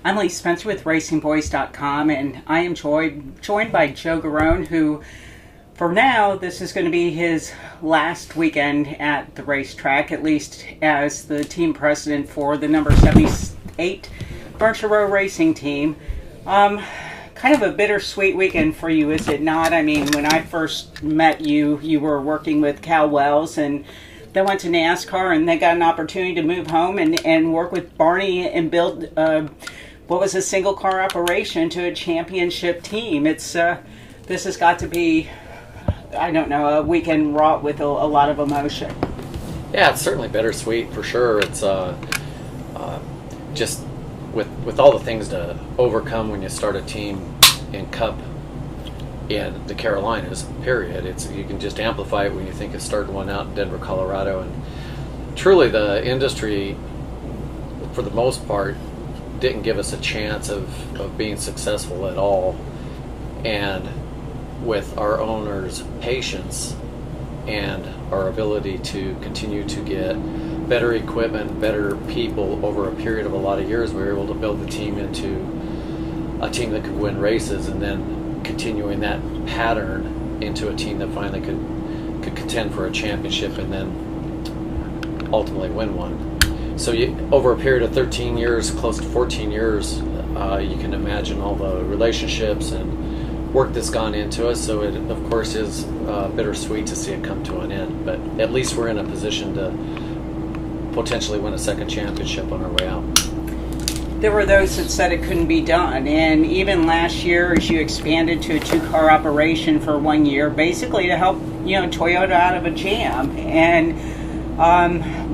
I'm Lee Spencer with RacinBoys.com, and I am joined by Joe Garone, who, for now, this is going to be his last weekend at the racetrack, at least as the team president for the number 78 Furniture Row Racing team. Kind of a bittersweet weekend for you, is it not? I mean, when I first met you, you were working with Cal Wells, and then went to NASCAR, and then got an opportunity to move home and work with Barney and build what was a single car operation to a championship team. It's this has got to be, I don't know, a weekend wrought with a lot of emotion. Yeah, it's certainly bittersweet for sure. It's just with all the things to overcome when you start a team in Cup in the Carolinas, period. You can just amplify it when you think of starting one out in Denver, Colorado. And truly the industry, for the most part, didn't give us a chance of being successful at all. And with our owners' patience and our ability to continue to get better equipment, better people over a period of a lot of years, we were able to build the team into a team that could win races, and then continuing that pattern into a team that finally could contend for a championship and then ultimately win one. So over a period of 13 years, close to 14 years, you can imagine all the relationships and work that's gone into us. So it, of course, is bittersweet to see it come to an end. But at least we're in a position to potentially win a second championship on our way out. There were those that said it couldn't be done, and even last year, as you expanded to a two-car operation for 1 year, basically to help Toyota out of a jam, and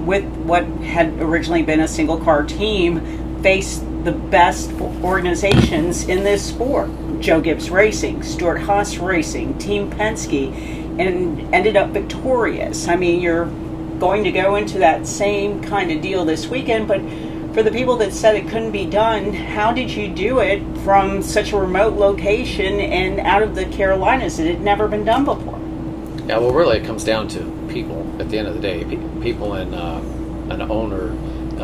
with what had originally been a single-car team, faced the best organizations in this sport: Joe Gibbs Racing, Stuart Haas Racing, Team Penske, and ended up victorious. I mean, you're going to go into that same kind of deal this weekend, but for the people that said it couldn't be done, how did you do it from such a remote location and out of the Carolinas? It had never been done before. Yeah, well, really, it comes down to people at the end of the day. People and an owner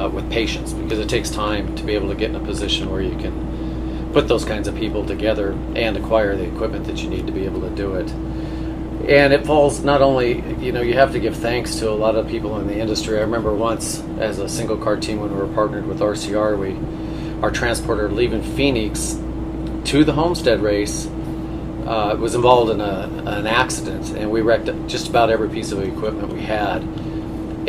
with patience, because it takes time to be able to get in a position where you can put those kinds of people together and acquire the equipment that you need to be able to do it. And it falls not only, you have to give thanks to a lot of people in the industry. I remember once, as a single car team, when we were partnered with RCR, our transporter leaving Phoenix to the Homestead race was involved in an accident, and we wrecked just about every piece of equipment we had.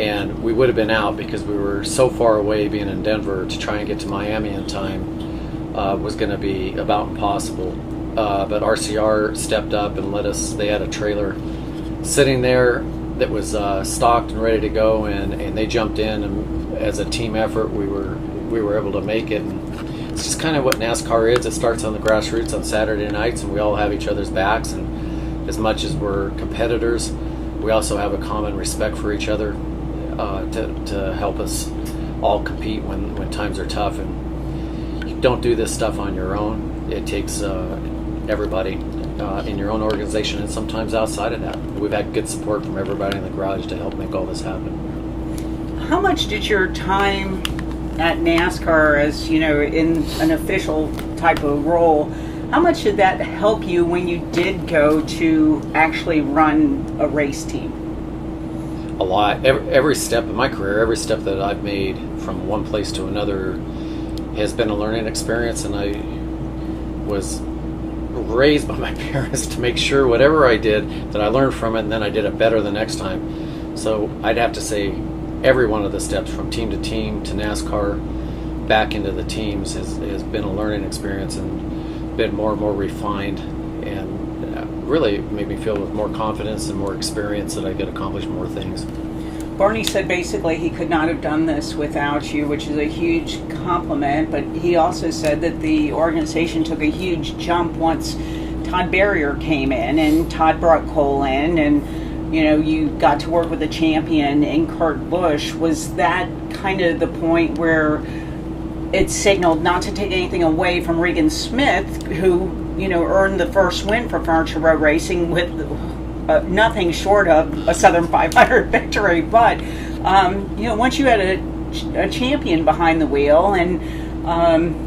And we would have been out because we were so far away. Being in Denver to try and get to Miami in time was going to be about impossible. But RCR stepped up and let us. They had a trailer sitting there that was stocked and ready to go, and they jumped in, and as a team effort, we were able to make it. And it's just kind of what NASCAR is. It starts on the grassroots on Saturday nights, and we all have each other's backs. And as much as we're competitors, we also have a common respect for each other to help us all compete when times are tough. And you don't do this stuff on your own. It takes everybody in your own organization, and sometimes outside of that. We've had good support from everybody in the garage to help make all this happen. How much did your time at NASCAR, as in an official type of role, how much did that help you when you did go to actually run a race team? A lot. Every step in my career, every step that I've made from one place to another has been a learning experience, and I was raised by my parents to make sure whatever I did that I learned from it, and then I did it better the next time. So I'd have to say every one of the steps from team to NASCAR back into the teams has been a learning experience and been more and more refined, and really made me feel with more confidence and more experience that I could accomplish more things. Barney said basically he could not have done this without you, which is a huge compliment, but he also said that the organization took a huge jump once Todd Barrier came in, and Todd brought Cole in, and you got to work with a champion in Kurt Busch. Was that kind of the point where it signaled, not to take anything away from Regan Smith, who earned the first win for Furniture Row Racing with nothing short of a Southern 500 victory, but once you had a champion behind the wheel, and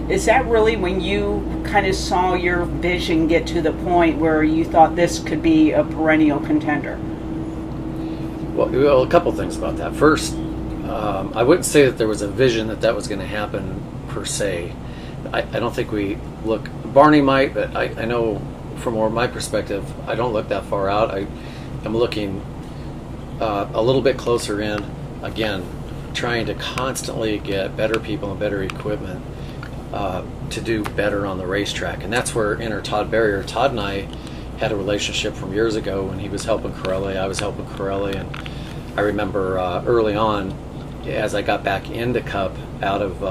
Is that really when you kind of saw your vision get to the point where you thought this could be a perennial contender? Well, a couple things about that. First, I wouldn't say that there was a vision that was going to happen per se. I don't think we look. Barney might, but I know from my perspective, I don't look that far out. I'm looking a little bit closer in. Again, trying to constantly get better people and better equipment to do better on the racetrack, and that's where enter Todd Barrier. Todd and I had a relationship from years ago when he was helping Corelli. I was helping Corelli, and I remember early on, as I got back into Cup out of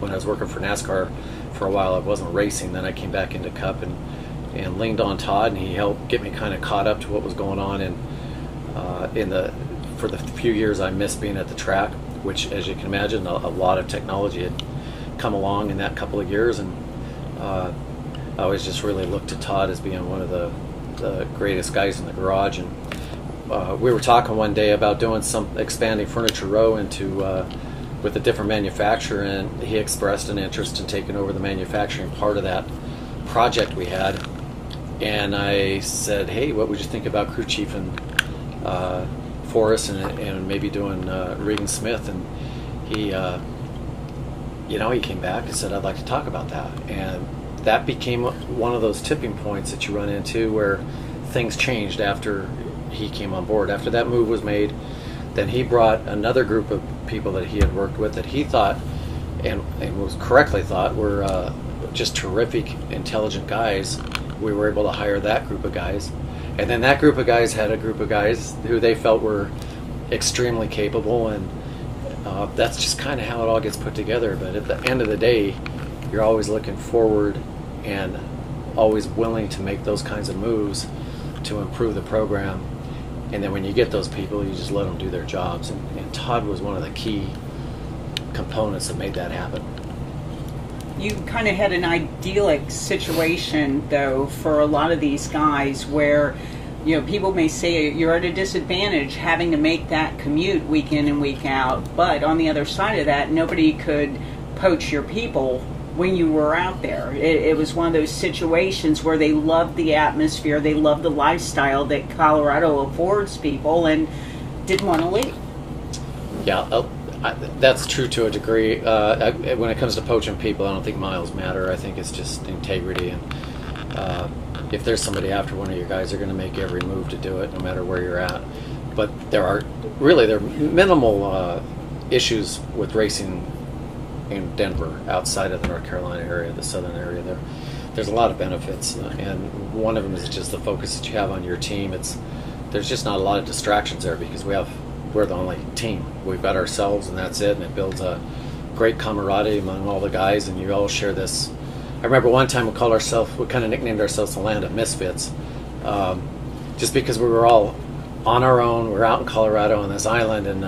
when I was working for NASCAR for a while, I wasn't racing. Then I came back into Cup and leaned on Todd, and he helped get me kind of caught up to what was going on for the few years I missed being at the track, which, as you can imagine, a lot of technology had come along in that couple of years, and I always just really looked at Todd as being one of the greatest guys in the garage. And we were talking one day about doing expanding Furniture Row into with a different manufacturer, and he expressed an interest in taking over the manufacturing part of that project we had. And I said, hey, what would you think about crew chief and Forrest and maybe doing Regan Smith? And he he came back and said, I'd like to talk about that. And that became one of those tipping points that you run into where things changed after he came on board. After that move was made, then he brought another group of people that he had worked with that he thought, and was correctly thought, were just terrific, intelligent guys. We were able to hire that group of guys. And then that group of guys had a group of guys who they felt were extremely capable, and that's just kind of how it all gets put together. But at the end of the day, you're always looking forward and always willing to make those kinds of moves to improve the program. And then when you get those people, you just let them do their jobs. And Todd was one of the key components that made that happen. You kind of had an idyllic situation, though, for a lot of these guys where, people may say you're at a disadvantage having to make that commute week in and week out. But on the other side of that, nobody could poach your people when you were out there. It was one of those situations where they loved the atmosphere, they loved the lifestyle that Colorado affords people, and didn't want to leave. Yeah, that's true to a degree. When it comes to poaching people, I don't think miles matter. I think it's just integrity, and if there's somebody after one of your guys, they're going to make every move to do it, no matter where you're at. But there are minimal issues with racing in Denver, outside of the North Carolina area, the southern area. There's a lot of benefits, and one of them is just the focus that you have on your team. There's just not a lot of distractions there because we're the only team. We've got ourselves, and that's it. And it builds a great camaraderie among all the guys, and you all share this. I remember one time we kind of nicknamed ourselves the Land of Misfits, just because we were all on our own. We were out in Colorado on this island, and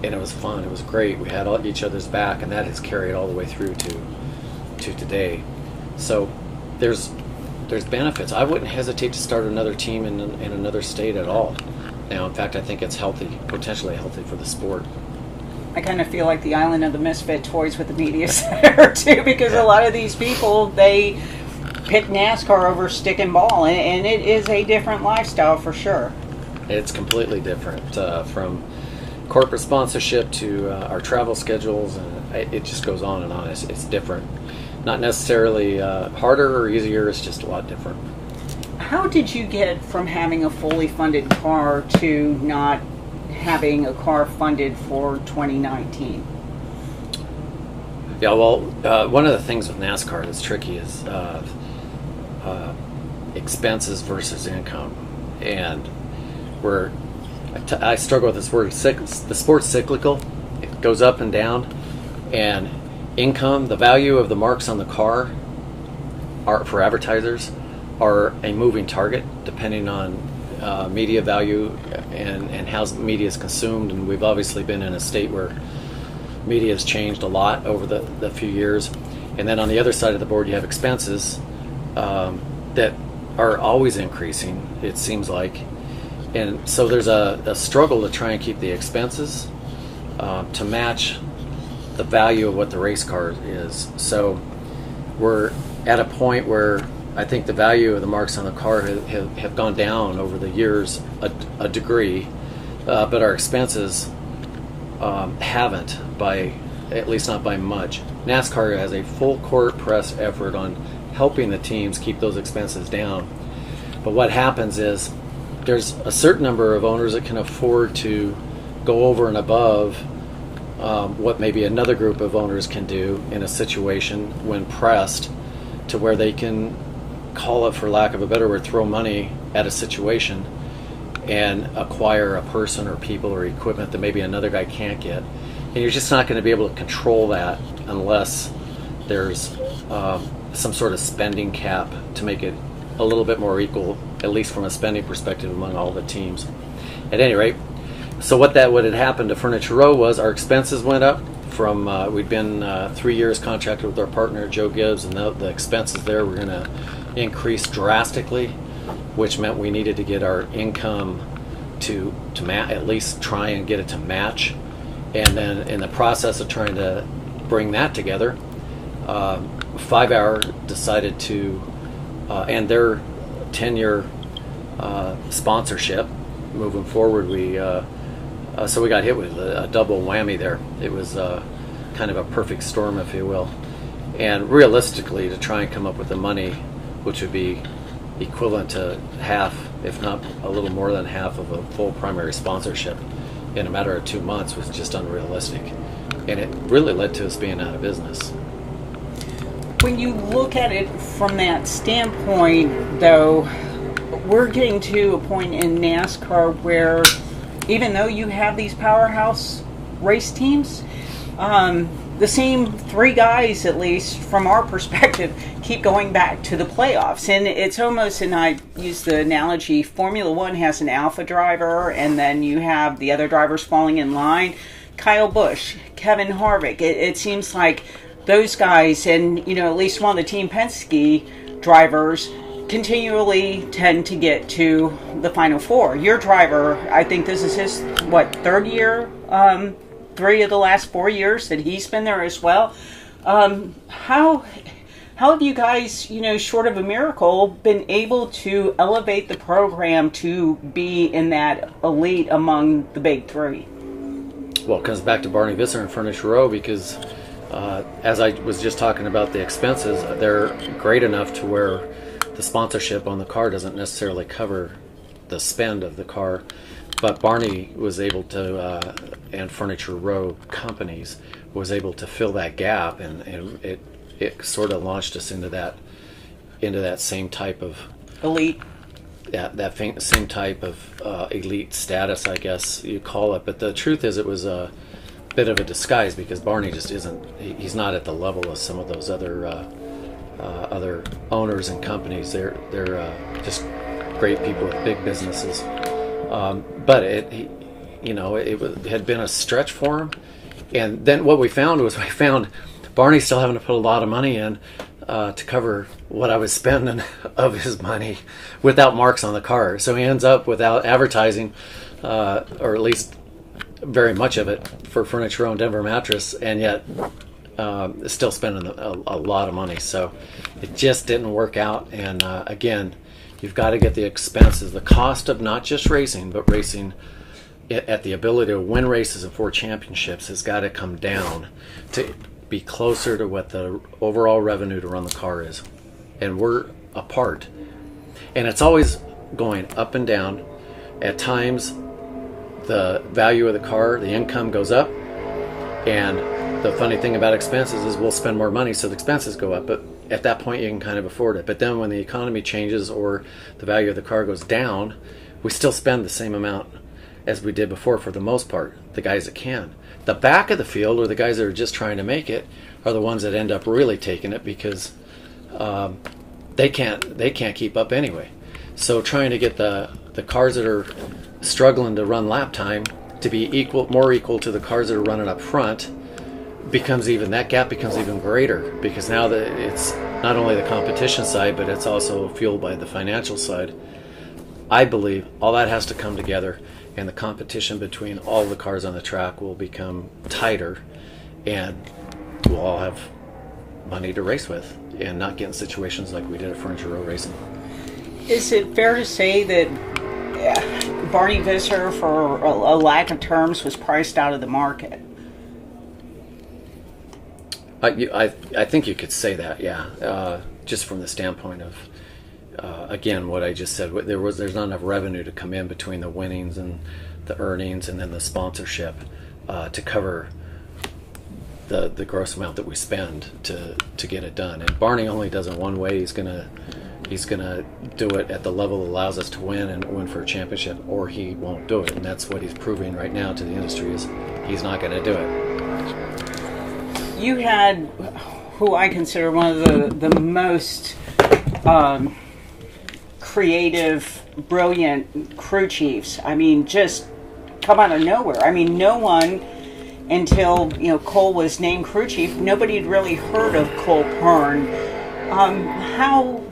it was fun. It was great. We had each other's back, and that has carried all the way through to today. So there's benefits. I wouldn't hesitate to start another team in another state at all. Now, in fact, I think it's healthy, potentially healthy for the sport. I kind of feel like the island of the misfit toys with the media center too, because a lot of these people, they pick NASCAR over stick and ball, and it is a different lifestyle for sure. It's completely different from corporate sponsorship to our travel schedules, and it just goes on and on. It's different. Not necessarily harder or easier, it's just a lot different. How did you get from having a fully funded car to not having a car funded for 2019? Yeah, well, one of the things with NASCAR that's tricky is expenses versus income. And I struggle with this word. The sport's cyclical. It goes up and down. And income, the value of the marks on the car for advertisers are a moving target depending on media value and how media is consumed. And we've obviously been in a state where media has changed a lot over the few years. And then on the other side of the board, you have expenses that are always increasing, it seems like. And so there's a struggle to try and keep the expenses to match the value of what the race car is. So we're at a point where I think the value of the marks on the car have gone down over the years a degree, but our expenses haven't, by at least not by much. NASCAR has a full court press effort on helping the teams keep those expenses down. But what happens is there's a certain number of owners that can afford to go over and above what maybe another group of owners can do in a situation when pressed, to where they can, call it for lack of a better word, throw money at a situation and acquire a person or people or equipment that maybe another guy can't get. And you're just not going to be able to control that unless there's some sort of spending cap to make it a little bit more equal, at least from a spending perspective, among all the teams. At any rate, so what had happened to Furniture Row was our expenses went up from, we'd been 3 years contracted with our partner Joe Gibbs, and the expenses there were going to increase drastically, which meant we needed to get our income to at least try and get it to match. And then in the process of trying to bring that together, 5 Hour decided to end their 10-year sponsorship. Moving forward, so we got hit with a double whammy there. It was kind of a perfect storm, if you will. And realistically, to try and come up with the money, which would be equivalent to half, if not a little more than half, of a full primary sponsorship in a matter of 2 months, was just unrealistic. And it really led to us being out of business. When you look at it from that standpoint, though, we're getting to a point in NASCAR where, even though you have these powerhouse race teams, the same three guys, at least from our perspective, keep going back to the playoffs. And it's almost, and I use the analogy, Formula One has an alpha driver, and then you have the other drivers falling in line. Kyle Busch, Kevin Harvick, it seems like those guys, and at least one of the Team Penske drivers, continually tend to get to the Final Four. Your driver, I think this is his, third year? 3 of the last 4 years that he's been there as well. How have you guys, short of a miracle, been able to elevate the program to be in that elite among the big three? Well, it comes back to Barney Visser and Furniture Row, because as I was just talking about the expenses, they're great enough to where the sponsorship on the car doesn't necessarily cover the spend of the car. But Barney was able to, and Furniture Row companies was able to fill that gap, and it sort of launched us into that same type of elite. That same type of elite status, I guess you call it. But the truth is, it was a bit of a disguise, because Barney just isn't. He's not at the level of some of those other owners and companies. They're just great people with big businesses. But it had been a stretch for him. And then what we found Barney still having to put a lot of money in to cover what I was spending of his money without marks on the car. So he ends up without advertising, or at least very much of it, for Furniture Row and Denver Mattress, and yet still spending a lot of money. So it just didn't work out. And again, you've got to get the expenses, the cost of not just racing, but racing at the ability to win races and 4 championships has got to come down to be closer to what the overall revenue to run the car is. And we're apart. And it's always going up and down. At times, the value of the car, the income goes up. And the funny thing about expenses is we'll spend more money, so the expenses go up. But at that point, you can kind of afford it. But then when the economy changes or the value of the car goes down, we still spend the same amount as we did before, for the most part, the guys that can. The back of the field, or the guys that are just trying to make it, are the ones that end up really taking it, because they can't keep up anyway. So trying to get the cars that are struggling to run lap time to be more equal to the cars that are running up front that gap becomes even greater, because now that it's not only the competition side, but it's also fueled by the financial side. I believe all that has to come together, and the competition between all the cars on the track will become tighter, and we'll all have money to race with and not get in situations like we did at Furniture Row Racing. Is it fair to say that Barney Visser, for a lack of terms, was priced out of the market? I think you could say that, yeah. Just from the standpoint of, again, what I just said, there's not enough revenue to come in between the winnings and the earnings and then the sponsorship to cover the gross amount that we spend to get it done. And Barney only does it one way. He's gonna do it at the level that allows us to win and win for a championship, or he won't do it. And that's what he's proving right now to the industry, is he's not going to do it. You had who I consider one of the most creative, brilliant crew chiefs. I mean, just come out of nowhere. I mean, no one, until Cole was named crew chief, nobody had really heard of Cole Pern. How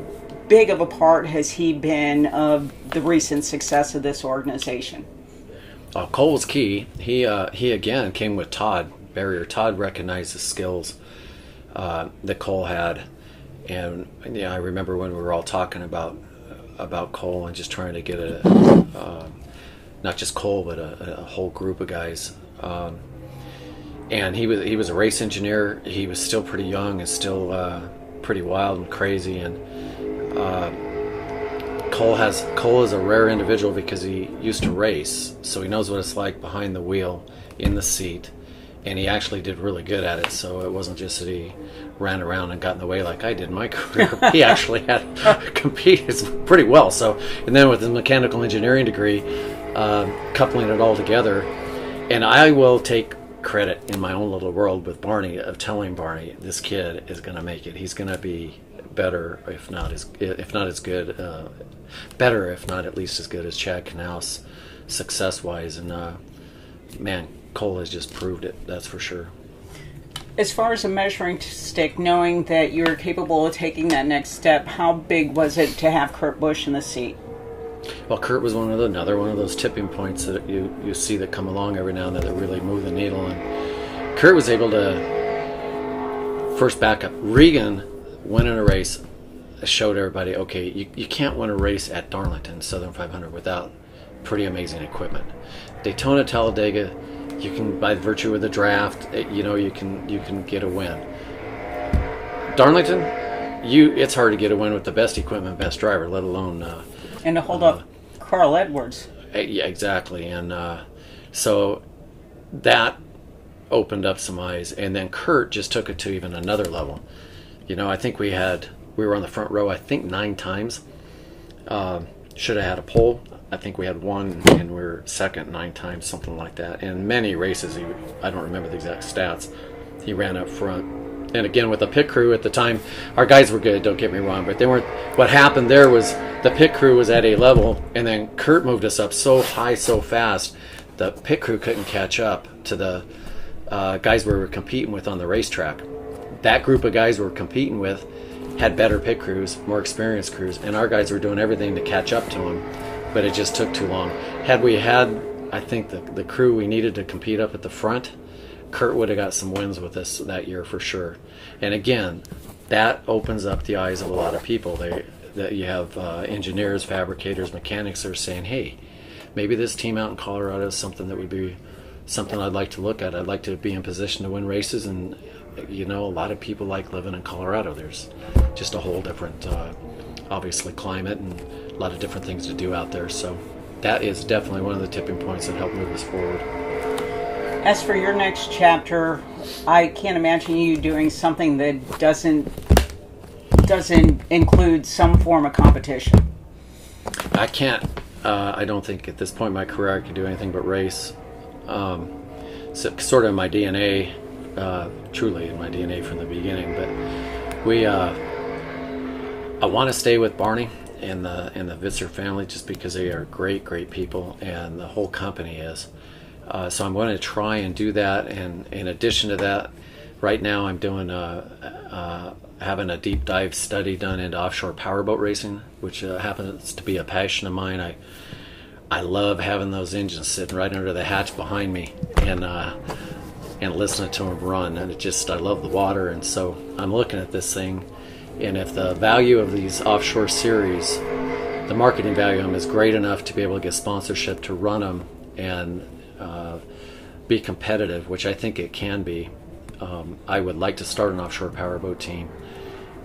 big of a part has he been of the recent success of this organization? Cole was key. He again came with Todd Barrier. Todd recognized the skills that Cole had, and I remember when we were all talking about Cole and just trying to get not just Cole but a whole group of guys. And he was a race engineer. He was still pretty young and still pretty wild and crazy. And Cole is a rare individual because he used to race, so he knows what it's like behind the wheel, in the seat, and he actually did really good at it. So it wasn't just that he ran around and got in the way like I did in my career. He actually had competed pretty well. So, and then with his mechanical engineering degree, coupling it all together, and I will take credit in my own little world with Barney of telling Barney, this kid is going to make it. He's going to be better, if not as good, better, if not at least as good as Chad Knaus, success-wise. And man, Cole has just proved it. That's for sure. As far as a measuring stick, knowing that you're capable of taking that next step, how big was it to have Kurt Busch in the seat? Well, Kurt was another one of those tipping points that you see that come along every now and then that really move the needle. And Kurt was able to first back up. Regan winning a race showed everybody, okay, you can't win a race at Darlington Southern 500 without pretty amazing equipment. Daytona, Talladega, you can, by virtue of the draft, you can get a win. Darlington, it's hard to get a win with the best equipment, best driver, let alone and to hold up Carl Edwards. Yeah, exactly. And so that opened up some eyes, and then Kurt just took it to even another level. I think we were on the front row, I think 9 times. Should have had a pole. I think we had 1, and we were second 9 times, something like that. In many races, I don't remember the exact stats, he ran up front. And again, with the pit crew at the time, our guys were good, don't get me wrong, but they weren't. What happened there was the pit crew was at a level, and then Kurt moved us up so high so fast, the pit crew couldn't catch up to the guys we were competing with on the racetrack. That group of guys we were competing with had better pit crews, more experienced crews, and our guys were doing everything to catch up to them, but it just took too long. Had we had, I think, the crew we needed to compete up at the front, Kurt would have got some wins with us that year for sure. And again, that opens up the eyes of a lot of people. That you have engineers, fabricators, mechanics that are saying, hey, maybe this team out in Colorado is something that would be something I'd like to look at. I'd like to be in position to win races. And a lot of people like living in Colorado. There's just a whole different, obviously, climate and a lot of different things to do out there. So that is definitely one of the tipping points that helped move us forward. As for your next chapter, I can't imagine you doing something that doesn't include some form of competition. I can't. I don't think at this point in my career I can do anything but race. So sort of my DNA, truly in my DNA from the beginning. But I want to stay with Barney and the Visser family just because they are great people, and the whole company is. So I'm going to try and do that, and in addition to that, right now I'm doing having a deep dive study done into offshore powerboat racing, which happens to be a passion of mine. I love having those engines sitting right under the hatch behind me, and and listening to them run. And I love the water. And so I'm looking at this thing, and if the value of these offshore series, the marketing value of them is great enough to be able to get sponsorship to run them and be competitive, which I think it can be, I would like to start an offshore powerboat team.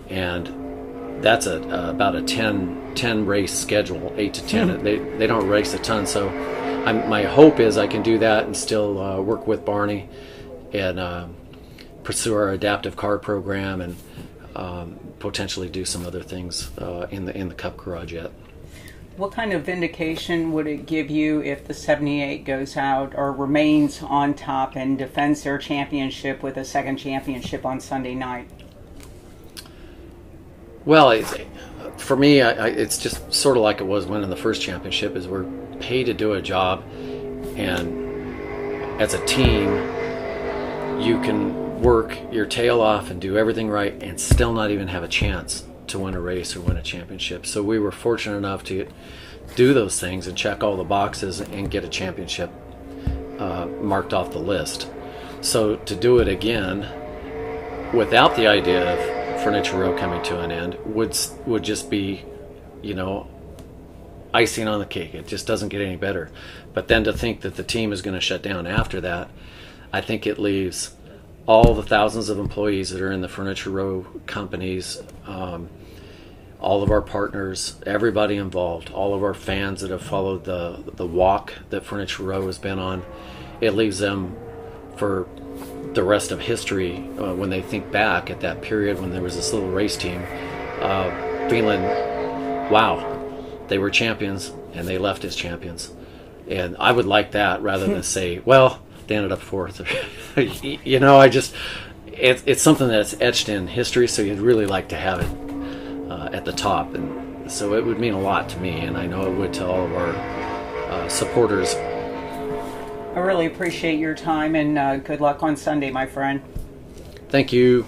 And that's about a 10 race schedule, 8 to 10. They don't race a ton, so my hope is I can do that and still work with Barney and pursue our adaptive car program and potentially do some other things in the Cup Garage yet. What kind of vindication would it give you if the 78 goes out or remains on top and defends their championship with a second championship on Sunday night? Well, for me, it's just sort of like it was winning the first championship, is we're paid to do a job, and as a team, you can work your tail off and do everything right and still not even have a chance to win a race or win a championship. So we were fortunate enough to do those things and check all the boxes and get a championship marked off the list. So to do it again without the idea of Furniture Row coming to an end would just be, icing on the cake. It just doesn't get any better. But then to think that the team is going to shut down after that, I think it leaves all the thousands of employees that are in the Furniture Row companies, all of our partners, everybody involved, all of our fans that have followed the walk that Furniture Row has been on, it leaves them for the rest of history when they think back at that period when there was this little race team feeling, wow, they were champions and they left as champions. And I would like that rather than say, well, they ended up fourth. It's something that's etched in history, so you'd really like to have it at the top. And so it would mean a lot to me, and I know it would to all of our supporters. I really appreciate your time, and good luck on Sunday, my friend. Thank you.